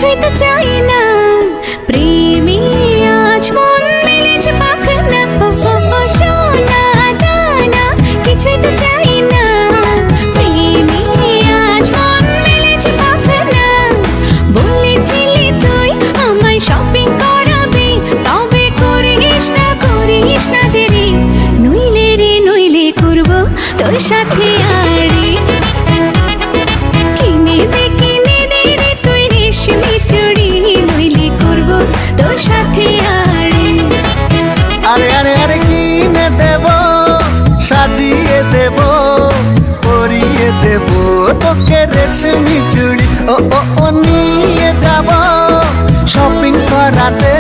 কিছুই তো চাই না, প্রেমী আজ মন মেলেছে পাখনা, সোনা দানা কিছুই তো চাই না, প্রেমী আজ মন মেলেছে পাখনা। বলেছিলি তুই আমায় শপিং করাবি, তবে করিস না দেরি, নইলে করবো তোর সাথে আড়ি। কিনে দে রে তুই রেশমি চুড়ি, নইলে করবো তোর সাথে আড়ি। আরে আরে আরে কিনে দেব, সাজিয়ে দেব, পরিয়ে দেব তোকে রেশমি চুড়ি। ও ও ও নিয়ে যাব শপিং করাতে,